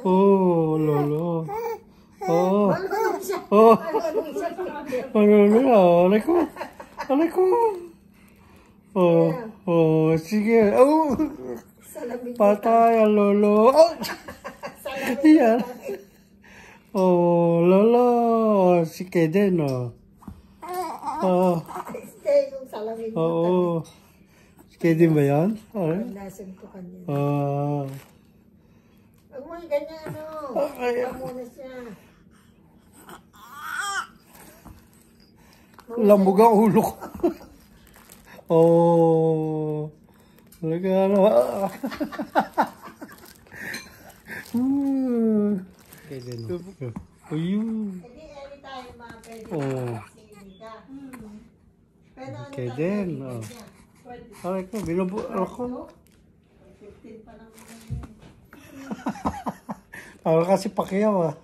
Oh, lolo. Oh. Oh. Lolo. Alay ko. Alay ko. Oh. Oh, sige. Oh. Patay ang lolo. Oh. Yan. Oh, lolo. Sige din, oh. Oh. Oo. Sige din ba yan? Nasaan ko kanya. Ah. Huwag mo yung ganyan, ano. Huwag muna siya. Lambog ang ulo ko. Oh. Talaga ano. Okay din. Ayun. Hindi, anytime mga pwede. Oh. Okay din. Oh. Aray ko, binubuo ako. 15 pa lang. Para kasi Pacquiao ah.